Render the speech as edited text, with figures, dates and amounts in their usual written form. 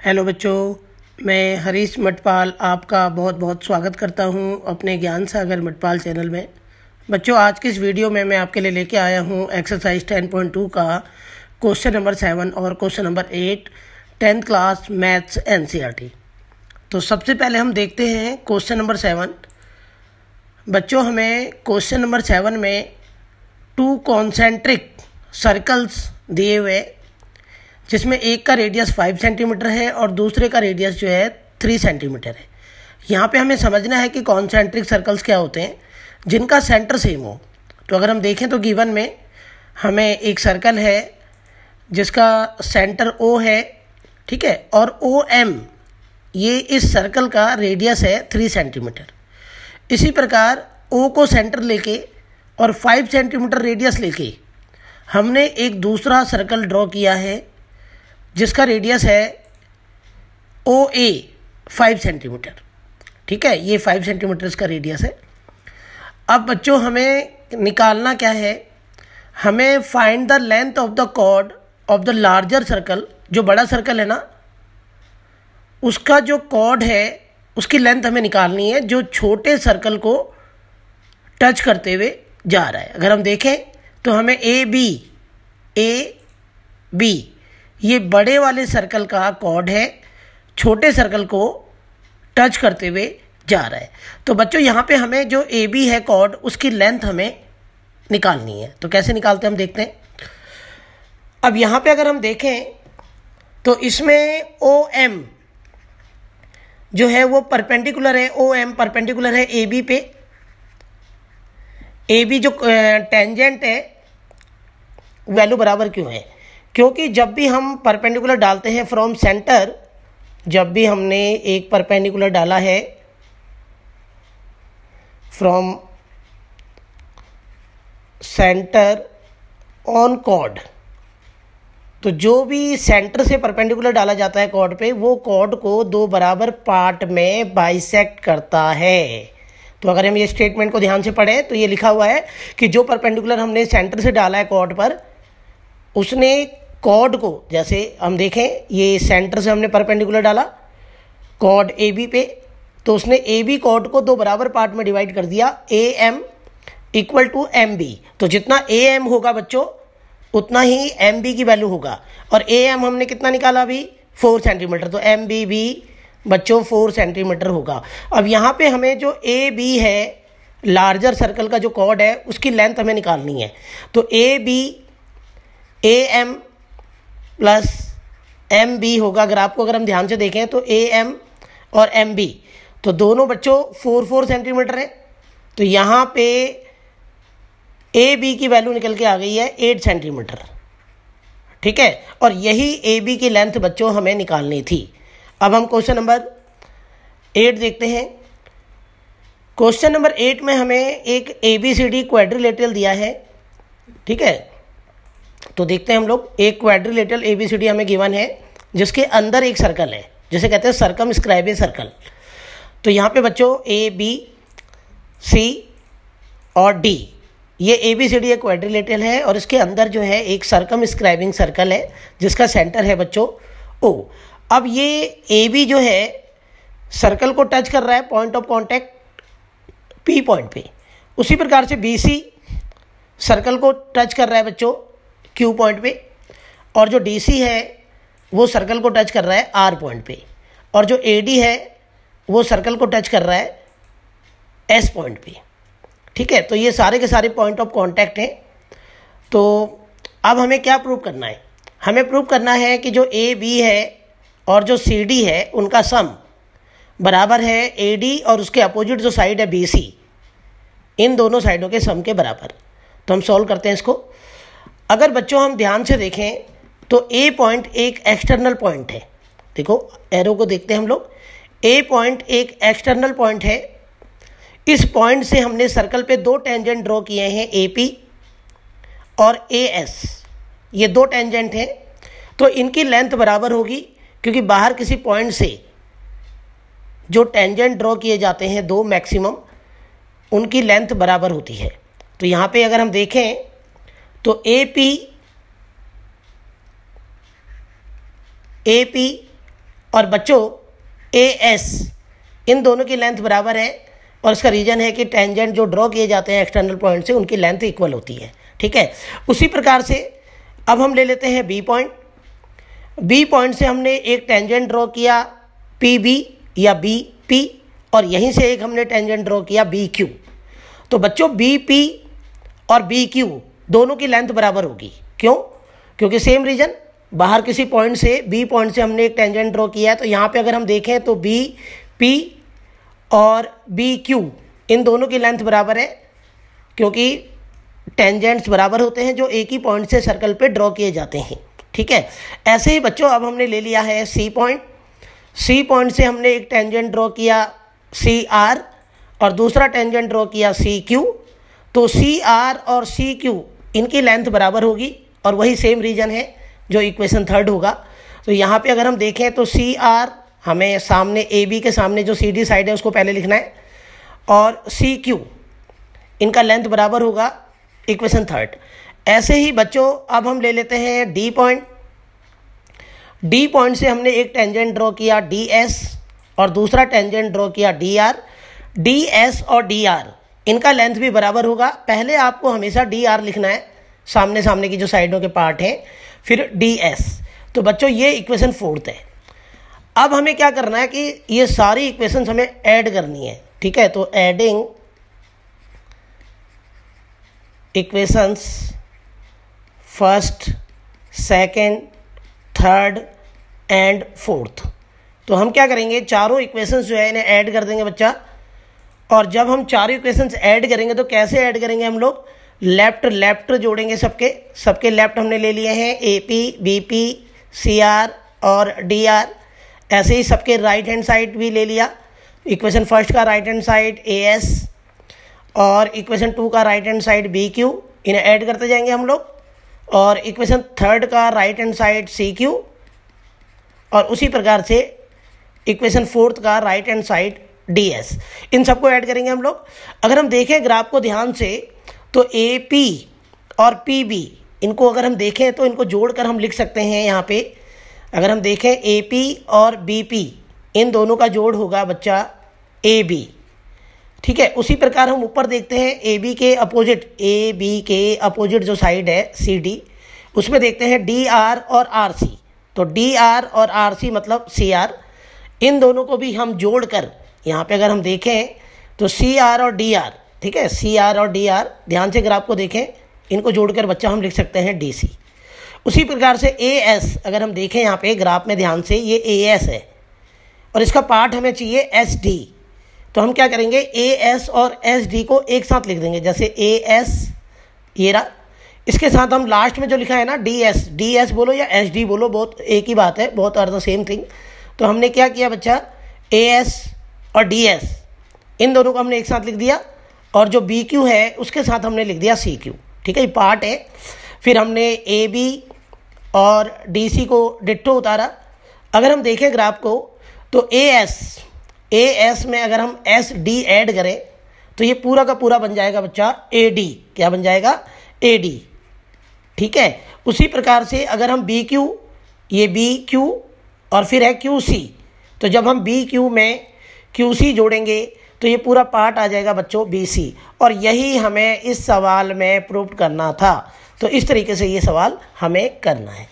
Hello बच्चों, मैं हरीश मटपाल आपका बहुत बहुत स्वागत करता हूं अपने ज्ञान सागर मटपाल चैनल में। बच्चों, आज की इस वीडियो में मैं आपके लिए लेके आया हूं एक्सरसाइज 10.2 का क्वेश्चन नंबर 7 और question number 8 10th class maths NCERT. तो सबसे पहले हम देखते हैं क्वेश्चन नंबर 7। बच्चों, हमें क्वेश्चन नंबर 7 में 2 कॉन्सेंट्रिक सर्कल्स दिए हुए, जिसमें एक का रेडियस 5 सेंटीमीटर है और दूसरे का रेडियस जो है 3 सेंटीमीटर है। यहाँ पे हमें समझना है कि कॉन्सेंट्रिक सर्कल्स क्या होते हैं जिनका सेंटर सेम हो। तो अगर हम देखें तो गिवन में हमें एक सर्कल है जिसका सेंटर O है, ठीक है, और OM ये इस सर्कल का रेडियस है 3 सेंटीमीटर। इसी प्रकार O को सेंटर लेके और 5 सेंटीमीटर रेडियस लेके हमने एक दूसरा सर्कल ड्रॉ किया है जिसका रेडियस है OA 5 सेंटीमीटर, ठीक है, ये 5 सेंटीमीटर इसका रेडियस है। अब बच्चों, हमें निकालना क्या है, हमें find the length of the chord of the larger circle. जो बड़ा सर्कल है ना, उसका जो कॉर्ड है उसकी लेंथ हमें निकालनी है जो छोटे सर्कल को टच करते हुए जा रहा है। अगर हम देखें तो हमें ए बी ये बड़े वाले सर्कल का कॉर्ड है, छोटे सर्कल को टच करते हुए जा रहा है। तो बच्चों, यहाँ पे हमें जो ए बी है कॉर्ड, उसकी लेंथ हमें निकालनी है। तो कैसे निकालते हैं हम देखते हैं। अब यहाँ पे अगर हम देखें तो इसमें OM जो है वो परपेंडिकुलर है, OM परपेंडिकुलर है AB पे। AB जो टेंजेंट है वैल्यू बराबर क्यों है? क्योंकि जब भी हम परपेंडिकुलर डालते हैं फ्रॉम सेंटर, जब भी हमने एक परपेंडिकुलर डाला है फ्रॉम सेंटर ऑन कॉर्ड, तो जो भी सेंटर से परपेंडिकुलर डाला जाता है कॉर्ड पे, वो कॉर्ड को 2 बराबर पार्ट में बाइसेक्ट करता है। तो अगर हम ये स्टेटमेंट को ध्यान से पढ़ें तो ये लिखा हुआ है कि जो परपेंडिकुलर हमने सेंटर से डाला है कॉर्ड पर, उसने कॉर्ड को, जैसे हम देखें ये सेंटर से हमने परपेंडिकुलर डाला कॉर्ड AB पे, तो उसने AB कॉर्ड को 2 बराबर पार्ट में डिवाइड कर दिया, AM इक्वल टू MB। तो जितना AM होगा बच्चों उतना ही MB की वैल्यू होगा, और AM हमने कितना निकाला अभी 4 सेंटीमीटर, तो MB भी बच्चों 4 सेंटीमीटर होगा। अब यहाँ पे हमें जो AB है लार्जर सर्कल का जो कॉर्ड है उसकी लेंथ हमें निकालनी है। तो AB AM प्लस MB होगा। अगर हम ध्यान से देखें तो AM और MB तो दोनों बच्चों 4 सेंटीमीटर है। तो यहाँ पे AB की वैल्यू निकल के आ गई है 8 सेंटीमीटर, ठीक है, और यही AB की लेंथ बच्चों हमें निकालनी थी। अब हम क्वेश्चन नंबर 8 देखते हैं। क्वेश्चन नंबर 8 में हमें एक ABCD क्वाड्रिलेटरल दिया है, ठीक है। तो देखते हैं हम लोग, एक क्वाड्रिलेटरल ABCD हमें गिवन है जिसके अंदर एक सर्कल है, जिसे कहते हैं सर्कमस्क्राइब सर्कल। तो यहाँ पे बच्चों ABC और D ये ABCD एक क्वाड्रिलेटरल है और इसके अंदर जो है एक सर्कमस्क्राइबिंग सर्कल है जिसका सेंटर है बच्चों O। अब ये AB जो है सर्कल को टच कर रहा है point of contact P point पे, उसी प्रकार से BC सर्कल को टच कर रहा है बच्चों Q पॉइंट पे, और जो DC है वो सर्कल को टच कर रहा है R पॉइंट पे, और जो AD है वो सर्कल को टच कर रहा है S पॉइंट पे, ठीक है। तो ये सारे के सारे पॉइंट ऑफ कांटेक्ट हैं। तो अब हमें क्या प्रूव करना है? हमें प्रूव करना है कि जो AB है और जो CD है उनका सम बराबर है AD और उसके अपोजिट जो साइड है BC, इन दोनों साइडों के सम के बराबर। तो हम सॉल्व करते हैं इसको। अगर बच्चों हम ध्यान से देखें तो A पॉइंट एक एक्सटर्नल पॉइंट है। देखो एरो को देखते हैं हम लोग, A पॉइंट एक एक्सटर्नल पॉइंट है। इस पॉइंट से हमने सर्कल पे 2 टेंजेंट ड्रॉ किए हैं, AP और AS, ये 2 टेंजेंट हैं। तो इनकी लेंथ बराबर होगी, क्योंकि बाहर किसी पॉइंट से जो टेंजेंट ड्रॉ किए जाते हैं 2 मैक्सिमम, उनकी लेंथ बराबर होती है। तो यहाँ पे अगर हम देखें तो AP और बच्चों ए एस इन दोनों की लेंथ बराबर है, और इसका रीज़न है कि टेंजेंट जो ड्रॉ किए जाते हैं एक्सटर्नल पॉइंट से उनकी लेंथ इक्वल होती है। ठीक है, उसी प्रकार से अब हम ले लेते हैं बी पॉइंट। बी पॉइंट से हमने एक टेंजेंट ड्रॉ किया पी बी या बी पी, और यहीं से एक हमने टेंजेंट ड्रॉ किया बी क्यू। तो बच्चों बी पी और बी क्यू दोनों की लेंथ बराबर होगी। क्यों? क्योंकि सेम रीजन, बाहर किसी पॉइंट से बी पॉइंट से हमने एक टेंजेंट ड्रॉ किया है। तो यहाँ पे अगर हम देखें तो बी पी और बी क्यू इन दोनों की लेंथ बराबर है, क्योंकि टेंजेंट्स बराबर होते हैं जो एक ही पॉइंट से सर्कल पे ड्रॉ किए जाते हैं। ठीक है, ऐसे ही बच्चों अब हमने ले लिया है सी पॉइंट। सी पॉइंट से हमने एक टेंजेंट ड्रॉ किया सी आर और दूसरा टेंजेंट ड्रॉ किया सी क्यू। तो सी आर और सी क्यू इनकी लेंथ बराबर होगी, और वही सेम रीजन है जो इक्वेशन थर्ड होगा। तो यहाँ पे अगर हम देखें तो सी आर हमें सामने ए बी के सामने जो सी डी साइड है उसको पहले लिखना है, और सी क्यू इनका लेंथ बराबर होगा इक्वेशन थर्ड। ऐसे ही बच्चों अब हम ले लेते हैं डी पॉइंट। डी पॉइंट से हमने एक टेंजेंट ड्रॉ किया डी एस और दूसरा टेंजेंट ड्रॉ किया डी आर। डी एस और डी आर इनका लेंथ भी बराबर होगा। पहले आपको हमेशा डी आर लिखना है, सामने सामने की जो साइडों के पार्ट हैं, फिर डी एस। तो बच्चों ये इक्वेशन फोर्थ है। अब हमें क्या करना है कि ये सारी इक्वेशंस हमें ऐड करनी है। ठीक है, तो adding equations first, second, third and fourth. तो हम क्या करेंगे, चारों इक्वेशंस जो है इन्हें ऐड कर देंगे बच्चा। और जब हम चारों इक्वेशंस ऐड करेंगे तो कैसे ऐड करेंगे हम लोग, लेफ्ट जोड़ेंगे। सबके लेफ्ट हमने ले लिए हैं A P B P C R और डी आर। ऐसे ही सबके राइट हैंड साइड भी ले लिया। इक्वेशन फर्स्ट का right hand side A S और इक्वेशन टू का right hand side B Q, इन्हें ऐड करते जाएंगे हम लोग। और इक्वेशन थर्ड का right hand side C Q, और उसी प्रकार से इक्वेशन फोर्थ का right hand side D S, इन सबको ऐड करेंगे हम लोग। अगर हम देखें ग्राफ को ध्यान से तो ए पी और पी बी इनको अगर हम देखें तो इनको जोड़कर हम लिख सकते हैं। यहाँ पे अगर हम देखें ए पी और बी पी इन दोनों का जोड़ होगा बच्चा ए बी। ठीक है, उसी प्रकार हम ऊपर देखते हैं ए बी के अपोजिट जो साइड है सी डी, उसमें देखते हैं डी आर और आर सी। तो डी आर और आर सी मतलब सी आर, इन दोनों को भी हम जोड़कर यहाँ पे अगर हम देखें तो सी आर और डी आर, ठीक है, सी आर और डी आर, ध्यान से ग्राफ को देखें, इनको जोड़कर बच्चा हम लिख सकते हैं डी सी। उसी प्रकार से ए एस अगर हम देखें यहाँ पे ग्राफ में ध्यान से, ये ए एस है और इसका पार्ट हमें चाहिए एस डी। तो हम क्या करेंगे, ए एस और एस डी को एक साथ लिख देंगे। जैसे ए एस ये रहा, इसके साथ हम लास्ट में जो लिखा है ना डी एस बोलो या एस डी बोलो, बहुत एक ही बात है, बहुत आर द सेम थिंग। तो हमने क्या किया बच्चा, ए एस और डी एस इन दोनों को हमने एक साथ लिख दिया, और जो बी क्यू है उसके साथ हमने लिख दिया सी क्यू। ठीक है, ये पार्ट है। फिर हमने ए बी और डी सी को डिट्टो उतारा। अगर हम देखें ग्राफ को तो ए एस में अगर हम एस डी ऐड करें तो ये पूरा का पूरा बन जाएगा बच्चा ए डी। क्या बन जाएगा, ए डी। ठीक है, उसी प्रकार से अगर हम बी क्यू, ये बी क्यू और फिर है क्यू सी, तो जब हम बी क्यू में क्यू सी जोड़ेंगे तो ये पूरा पार्ट आ जाएगा बच्चों बी सी। और यही हमें इस सवाल में प्रूव करना था। तो इस तरीके से ये सवाल हमें करना है।